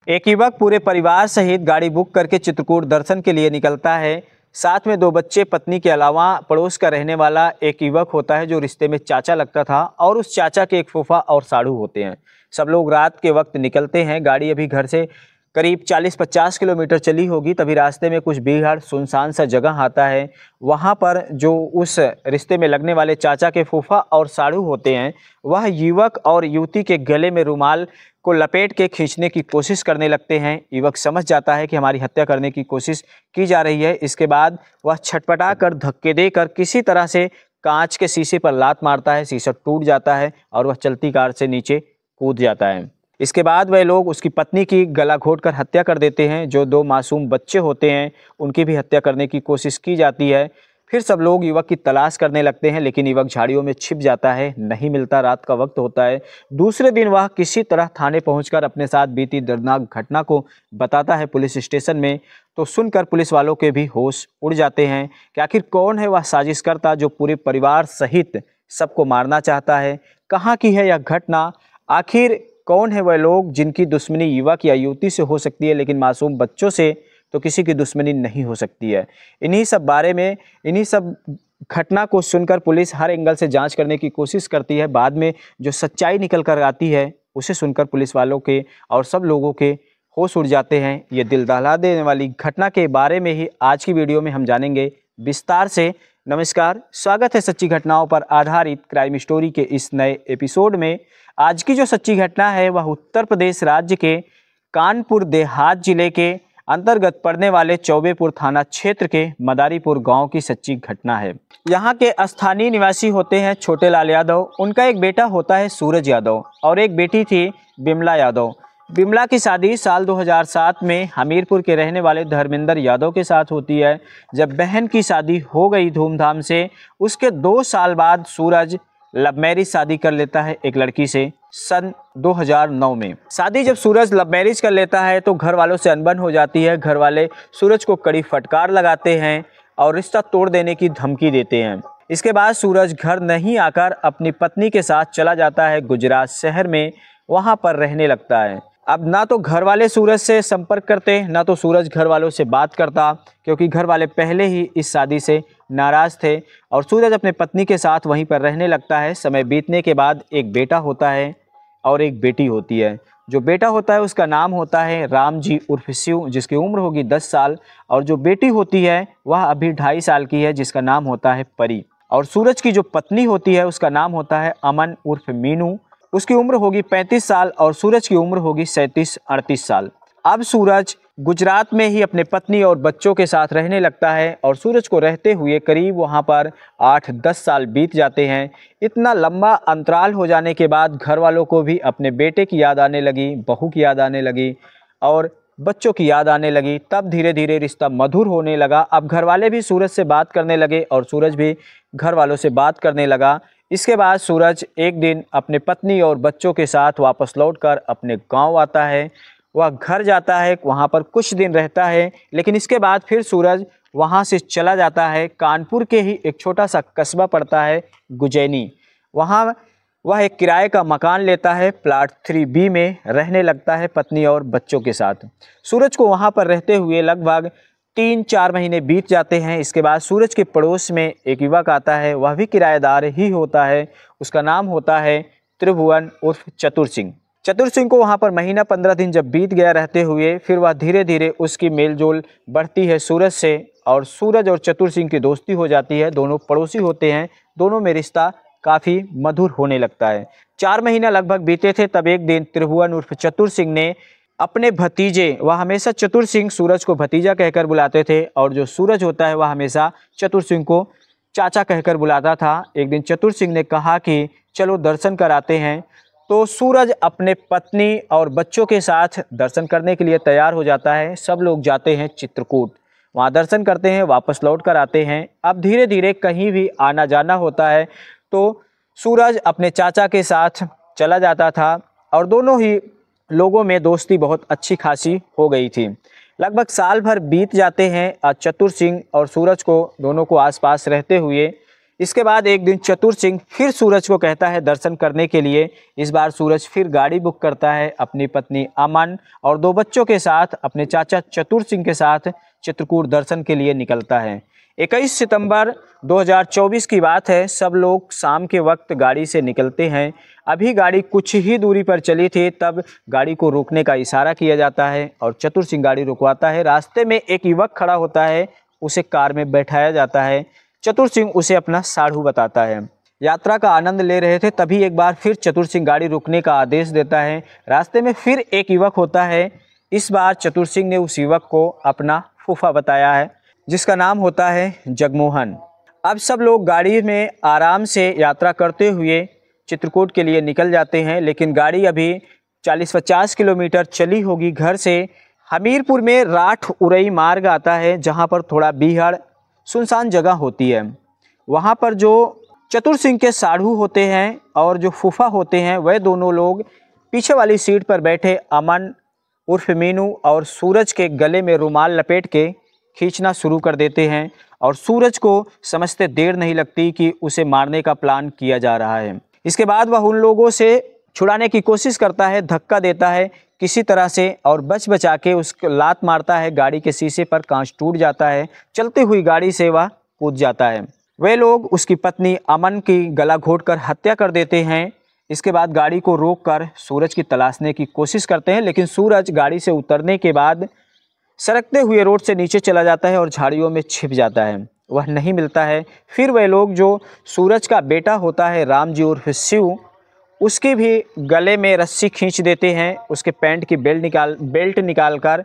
एक युवक पूरे परिवार सहित गाड़ी बुक करके चित्रकूट दर्शन के लिए निकलता है। साथ में 2 बच्चे, पत्नी के अलावा पड़ोस का रहने वाला एक युवक होता है जो रिश्ते में चाचा लगता था, और उस चाचा के एक फूफा और साड़ू होते हैं। सब लोग रात के वक्त निकलते हैं। गाड़ी अभी घर से करीब 40-50 किलोमीटर चली होगी, तभी रास्ते में कुछ भीड़ सुनसान सा जगह आता है। वहाँ पर जो उस रिश्ते में लगने वाले चाचा के फूफा और साड़ू होते हैं, वह युवक और युवती के गले में रुमाल को लपेट के खींचने की कोशिश करने लगते हैं। युवक समझ जाता है कि हमारी हत्या करने की कोशिश की जा रही है। इसके बाद वह छटपटा कर धक्के देकर किसी तरह से कांच के शीशे पर लात मारता है। शीशा टूट जाता है और वह चलती कार से नीचे कूद जाता है। इसके बाद वह लोग उसकी पत्नी की गला घोंटकर हत्या कर देते हैं। जो 2 मासूम बच्चे होते हैं उनकी भी हत्या करने की कोशिश की जाती है। फिर सब लोग युवक की तलाश करने लगते हैं, लेकिन युवक झाड़ियों में छिप जाता है, नहीं मिलता। रात का वक्त होता है। दूसरे दिन वह किसी तरह थाने पहुंचकर अपने साथ बीती दर्दनाक घटना को बताता है पुलिस स्टेशन में। तो सुनकर पुलिस वालों के भी होश उड़ जाते हैं कि आखिर कौन है वह साजिशकर्ता जो पूरे परिवार सहित सबको मारना चाहता है। कहाँ की है यह घटना? आखिर कौन है वह लोग जिनकी दुश्मनी युवक या युवती से हो सकती है, लेकिन मासूम बच्चों से तो किसी की दुश्मनी नहीं हो सकती है। इन्हीं सब घटना को सुनकर पुलिस हर एंगल से जांच करने की कोशिश करती है। बाद में जो सच्चाई निकल कर आती है उसे सुनकर पुलिस वालों के और सब लोगों के होश उड़ जाते हैं। ये दिल दहला देने वाली घटना के बारे में ही आज की वीडियो में हम जानेंगे विस्तार से। नमस्कार, स्वागत है सच्ची घटनाओं पर आधारित क्राइम स्टोरी के इस नए एपिसोड में। आज की जो सच्ची घटना है वह उत्तर प्रदेश राज्य के कानपुर देहात जिले के अंतर्गत पड़ने वाले चौबेपुर थाना क्षेत्र के मदारीपुर गांव की सच्ची घटना है। यहाँ के स्थानीय निवासी होते हैं छोटे लाल यादव। उनका एक बेटा होता है सूरज यादव और एक बेटी थी बिमला यादव। बिमला की शादी साल 2007 में हमीरपुर के रहने वाले धर्मेंद्र यादव के साथ होती है। जब बहन की शादी हो गई धूमधाम से, उसके 2 साल बाद सूरज लव मैरिज शादी कर लेता है एक लड़की से सन 2009 में। शादी जब सूरज लव मैरिज कर लेता है तो घर वालों से अनबन हो जाती है। घर वाले सूरज को कड़ी फटकार लगाते हैं और रिश्ता तोड़ देने की धमकी देते हैं। इसके बाद सूरज घर नहीं आकर अपनी पत्नी के साथ चला जाता है गुजरात शहर में। वहां पर रहने लगता है। अब ना तो घर वाले सूरज से संपर्क करते, ना तो सूरज घर वालों से बात करता, क्योंकि घर वाले पहले ही इस शादी से नाराज़ थे। और सूरज अपने पत्नी के साथ वहीं पर रहने लगता है। समय बीतने के बाद एक बेटा होता है और एक बेटी होती है। जो बेटा होता है उसका नाम होता है राम जी उर्फ शिव, जिसकी उम्र होगी 10 साल। और जो बेटी होती है वह अभी 2.5 साल की है, जिसका नाम होता है परी। और सूरज की जो पत्नी होती है उसका नाम होता है अमन उर्फ मीनू। उसकी उम्र होगी 35 साल और सूरज की उम्र होगी 37-38 साल। अब सूरज गुजरात में ही अपने पत्नी और बच्चों के साथ रहने लगता है और सूरज को रहते हुए करीब वहां पर 8-10 साल बीत जाते हैं। इतना लंबा अंतराल हो जाने के बाद घर वालों को भी अपने बेटे की याद आने लगी, बहू की याद आने लगी और बच्चों की याद आने लगी। तब धीरे धीरे रिश्ता मधुर होने लगा। अब घर वाले भी सूरज से बात करने लगे और सूरज भी घर वालों से बात करने लगा। इसके बाद सूरज एक दिन अपने पत्नी और बच्चों के साथ वापस लौटकर अपने गांव आता है। वह घर जाता है, वहां पर कुछ दिन रहता है, लेकिन इसके बाद फिर सूरज वहां से चला जाता है। कानपुर के ही एक छोटा सा कस्बा पड़ता है गुजैनी। वहां वह एक किराए का मकान लेता है। प्लाट 3B में रहने लगता है पत्नी और बच्चों के साथ। सूरज को वहां पर रहते हुए लगभग 3-4 महीने बीत जाते हैं। इसके बाद सूरज के पड़ोस में एक युवक आता है। वह भी किराएदार ही होता है। उसका नाम होता है त्रिभुवन उर्फ चतुर सिंह। चतुर सिंह को वहां पर महीना 15 दिन जब बीत गया रहते हुए, फिर वह धीरे धीरे उसकी मेलजोल बढ़ती है सूरज से और सूरज और चतुर सिंह की दोस्ती हो जाती है। दोनों पड़ोसी होते हैं। दोनों में रिश्ता काफ़ी मधुर होने लगता है। 4 महीना लगभग बीते थे, तब एक दिन त्रिभुवन उर्फ चतुर सिंह ने अपने भतीजे, वह हमेशा चतुर सिंह सूरज को भतीजा कहकर बुलाते थे और जो सूरज होता है वह हमेशा चतुर सिंह को चाचा कहकर बुलाता था। एक दिन चतुर सिंह ने कहा कि चलो दर्शन कराते हैं। तो सूरज अपने पत्नी और बच्चों के साथ दर्शन करने के लिए तैयार हो जाता है। सब लोग जाते हैं चित्रकूट, वहाँ दर्शन करते हैं, वापस लौट कर आते हैं। अब धीरे धीरे कहीं भी आना जाना होता है तो सूरज अपने चाचा के साथ चला जाता था और दोनों ही लोगों में दोस्ती बहुत अच्छी खासी हो गई थी। लगभग साल भर बीत जाते हैं। चतुर सिंह और सूरज को दोनों को आसपास रहते हुए इसके बाद एक दिन चतुर सिंह फिर सूरज को कहता है दर्शन करने के लिए। इस बार सूरज फिर गाड़ी बुक करता है, अपनी पत्नी अमन और 2 बच्चों के साथ अपने चाचा चतुर सिंह के साथ चित्रकूट दर्शन के लिए निकलता है। 21 सितंबर 2024 की बात है। सब लोग शाम के वक्त गाड़ी से निकलते हैं। अभी गाड़ी कुछ ही दूरी पर चली थी, तब गाड़ी को रोकने का इशारा किया जाता है और चतुर सिंह गाड़ी रुकवाता है। रास्ते में एक युवक खड़ा होता है, उसे कार में बैठाया जाता है। चतुर सिंह उसे अपना साढ़ू बताता है। यात्रा का आनंद ले रहे थे, तभी एक बार फिर चतुर सिंह गाड़ी रुकने का आदेश देता है। रास्ते में फिर एक युवक होता है। इस बार चतुर सिंह ने उस युवक को अपना फूफा बताया है, जिसका नाम होता है जगमोहन। अब सब लोग गाड़ी में आराम से यात्रा करते हुए चित्रकूट के लिए निकल जाते हैं, लेकिन गाड़ी अभी 40-50 किलोमीटर चली होगी घर से। हमीरपुर में राठ उरई मार्ग आता है, जहां पर थोड़ा बीहड़ सुनसान जगह होती है। वहां पर जो चतुर सिंह के साढ़ू होते हैं और जो फूफा होते हैं, वह दोनों लोग पीछे वाली सीट पर बैठे अमन उर्फ मीनू और सूरज के गले में रुमाल लपेट के खींचना शुरू कर देते हैं और सूरज को समझते देर नहीं लगती कि उसे मारने का प्लान किया जा रहा है। इसके बाद वह उन लोगों से छुड़ाने की कोशिश करता है, धक्का देता है किसी तरह से और बच बचा के उसको लात मारता है। गाड़ी के शीशे पर कांच टूट जाता है। चलती हुई गाड़ी से वह कूद जाता है। वे लोग उसकी पत्नी अमन की गला घोंटकर हत्या कर देते हैं। इसके बाद गाड़ी को रोककर सूरज की तलाशने की कोशिश करते हैं, लेकिन सूरज गाड़ी से उतरने के बाद सरकते हुए रोड से नीचे चला जाता है और झाड़ियों में छिप जाता है। वह नहीं मिलता है। फिर वे लोग जो सूरज का बेटा होता है रामजी उर्फ शिव, उसके भी गले में रस्सी खींच देते हैं, उसके पैंट की बेल्ट निकाल कर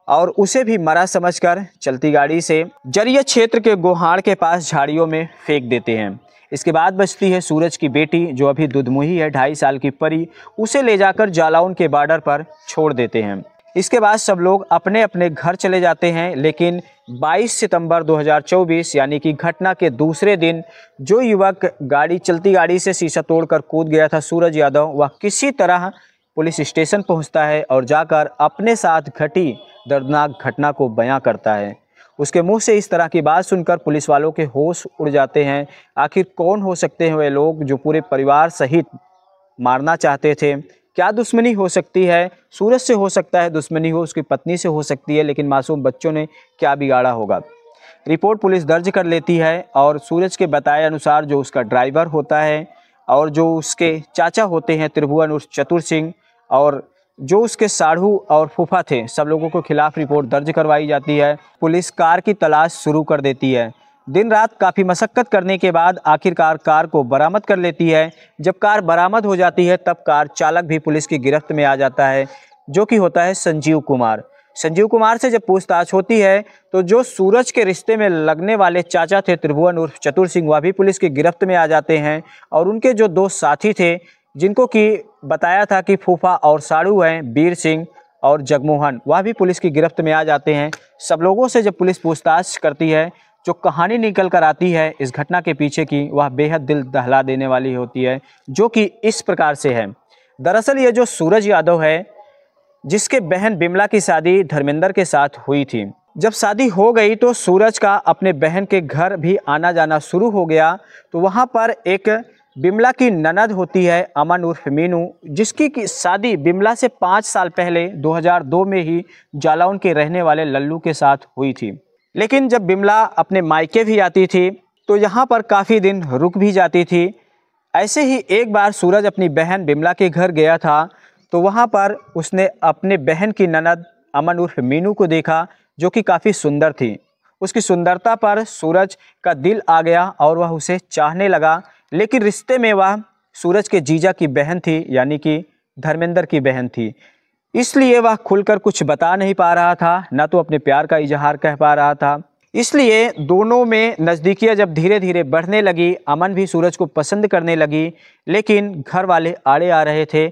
और उसे भी मरा समझकर चलती गाड़ी से जरिया क्षेत्र के गोहाड़ के पास झाड़ियों में फेंक देते हैं। इसके बाद बचती है सूरज की बेटी, जो अभी दुधमुही है, 2.5 साल की परी। उसे ले जाकर जालौन के बॉर्डर पर छोड़ देते हैं। इसके बाद सब लोग अपने अपने घर चले जाते हैं, लेकिन 22 सितंबर 2024 यानी कि घटना के दूसरे दिन जो युवक चलती गाड़ी से शीशा तोड़कर कूद गया था, सूरज यादव, वह किसी तरह पुलिस स्टेशन पहुंचता है और जाकर अपने साथ घटी दर्दनाक घटना को बयां करता है। उसके मुंह से इस तरह की बात सुनकर पुलिस वालों के होश उड़ जाते हैं। आखिर कौन हो सकते हैं वे लोग जो पूरे परिवार सहित मारना चाहते थे? क्या दुश्मनी हो सकती है? सूरज से हो सकता है दुश्मनी हो, उसकी पत्नी से हो सकती है, लेकिन मासूम बच्चों ने क्या बिगाड़ा होगा? रिपोर्ट पुलिस दर्ज कर लेती है और सूरज के बताए अनुसार जो उसका ड्राइवर होता है और जो उसके चाचा होते हैं त्रिभुवन उर्फ चतुर सिंह और जो उसके साढ़ू और फूफा थे, सब लोगों के खिलाफ रिपोर्ट दर्ज करवाई जाती है। पुलिस कार की तलाश शुरू कर देती है। दिन रात काफ़ी मशक्कत करने के बाद आखिरकार कार को बरामद कर लेती है। जब कार बरामद हो जाती है तब कार चालक भी पुलिस की गिरफ्त में आ जाता है, जो कि होता है संजीव कुमार। संजीव कुमार से जब पूछताछ होती है तो जो सूरज के रिश्ते में लगने वाले चाचा थे त्रिभुवन उर्फ चतुर सिंह, वह भी पुलिस की गिरफ्त में आ जाते हैं और उनके जो 2 साथी थे, जिनको कि बताया था कि फूफा और साड़ू हैं, वीर सिंह और जगमोहन, वह भी पुलिस की गिरफ्त में आ जाते हैं। सब लोगों से जब पुलिस पूछताछ करती है, जो कहानी निकल कर आती है इस घटना के पीछे की, वह बेहद दिल दहला देने वाली होती है, जो कि इस प्रकार से है। दरअसल ये जो सूरज यादव है, जिसके बहन बिमला की शादी धर्मेंद्र के साथ हुई थी, जब शादी हो गई तो सूरज का अपने बहन के घर भी आना जाना शुरू हो गया। तो वहाँ पर एक बिमला की ननद होती है अमन उर्फ मीनू, जिसकी की शादी बिमला से 5 साल पहले 2002 में ही जालौन के रहने वाले लल्लू के साथ हुई थी। लेकिन जब बिमला अपने मायके भी आती थी तो यहाँ पर काफ़ी दिन रुक भी जाती थी। ऐसे ही एक बार सूरज अपनी बहन बिमला के घर गया था, तो वहाँ पर उसने अपने बहन की ननद अमन उर्फ मीनू को देखा, जो कि काफ़ी सुंदर थी। उसकी सुंदरता पर सूरज का दिल आ गया और वह उसे चाहने लगा, लेकिन रिश्ते में वह सूरज के जीजा की बहन थी, यानी कि धर्मेंद्र की बहन थी। इसलिए वह खुलकर कुछ बता नहीं पा रहा था, ना तो अपने प्यार का इजहार कह पा रहा था। इसलिए दोनों में नज़दीकियाँ जब धीरे धीरे बढ़ने लगी, अमन भी सूरज को पसंद करने लगी, लेकिन घर वाले आड़े आ रहे थे।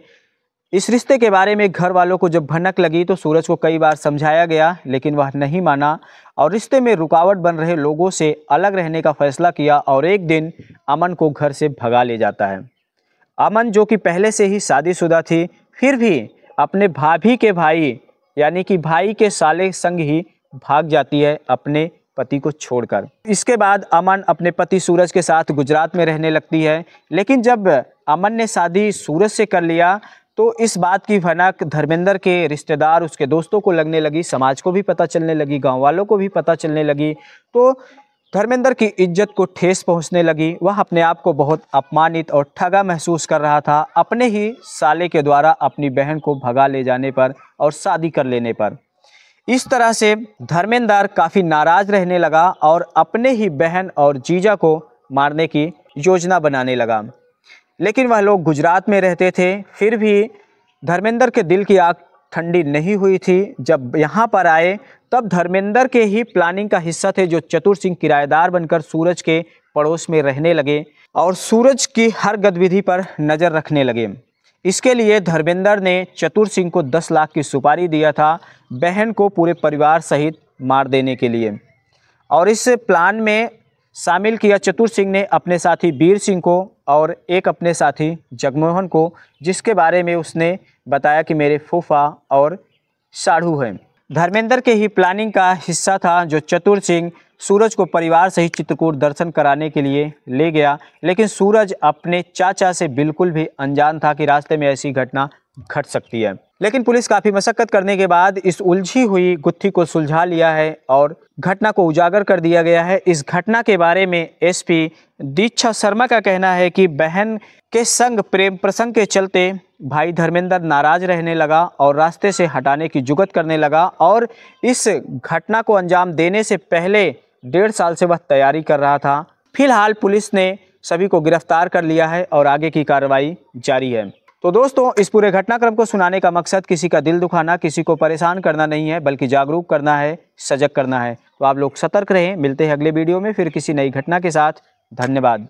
इस रिश्ते के बारे में घर वालों को जब भनक लगी तो सूरज को कई बार समझाया गया, लेकिन वह नहीं माना और रिश्ते में रुकावट बन रहे लोगों से अलग रहने का फैसला किया और एक दिन अमन को घर से भगा ले जाता है। अमन, जो कि पहले से ही शादीशुदा थी, फिर भी अपने भाभी के भाई यानी कि भाई के साले संग ही भाग जाती है अपने पति को छोड़कर। इसके बाद अमन अपने पति सूरज के साथ गुजरात में रहने लगती है। लेकिन जब अमन ने शादी सूरज से कर लिया तो इस बात की भनक धर्मेंद्र के रिश्तेदार, उसके दोस्तों को लगने लगी, समाज को भी पता चलने लगी, गांव वालों को भी पता चलने लगी। तो धर्मेंद्र की इज्जत को ठेस पहुंचने लगी। वह अपने आप को बहुत अपमानित और ठगा महसूस कर रहा था अपने ही साले के द्वारा अपनी बहन को भगा ले जाने पर और शादी कर लेने पर। इस तरह से धर्मेंद्र काफ़ी नाराज़ रहने लगा और अपने ही बहन और जीजा को मारने की योजना बनाने लगा। लेकिन वह लोग गुजरात में रहते थे, फिर भी धर्मेंद्र के दिल की आग ठंडी नहीं हुई थी। जब यहाँ पर आए तब धर्मेंद्र के ही प्लानिंग का हिस्सा थे जो चतुर सिंह किराएदार बनकर सूरज के पड़ोस में रहने लगे और सूरज की हर गतिविधि पर नज़र रखने लगे। इसके लिए धर्मेंद्र ने चतुर सिंह को 10 लाख की सुपारी दिया था बहन को पूरे परिवार सहित मार देने के लिए। और इस प्लान में शामिल किया चतुर सिंह ने अपने साथी वीर सिंह को और एक अपने साथी जगमोहन को, जिसके बारे में उसने बताया कि मेरे फूफा और साढ़ू हैं। धर्मेंद्र के ही प्लानिंग का हिस्सा था जो चतुर सिंह सूरज को परिवार सहित चित्रकूट दर्शन कराने के लिए ले गया। लेकिन सूरज अपने चाचा से बिल्कुल भी अनजान था कि रास्ते में ऐसी घटना घट सकती है। लेकिन पुलिस काफ़ी मशक्कत करने के बाद इस उलझी हुई गुत्थी को सुलझा लिया है और घटना को उजागर कर दिया गया है। इस घटना के बारे में एसपी दीक्षा शर्मा का कहना है कि बहन के संग प्रेम प्रसंग के चलते भाई धर्मेंद्र नाराज रहने लगा और रास्ते से हटाने की जुगत करने लगा और इस घटना को अंजाम देने से पहले 1.5 साल से वह तैयारी कर रहा था। फिलहाल पुलिस ने सभी को गिरफ्तार कर लिया है और आगे की कार्रवाई जारी है। तो दोस्तों, इस पूरे घटनाक्रम को सुनाने का मकसद किसी का दिल दुखाना, किसी को परेशान करना नहीं है, बल्कि जागरूक करना है, सजग करना है। तो आप लोग सतर्क रहें। मिलते हैं अगले वीडियो में फिर किसी नई घटना के साथ। धन्यवाद।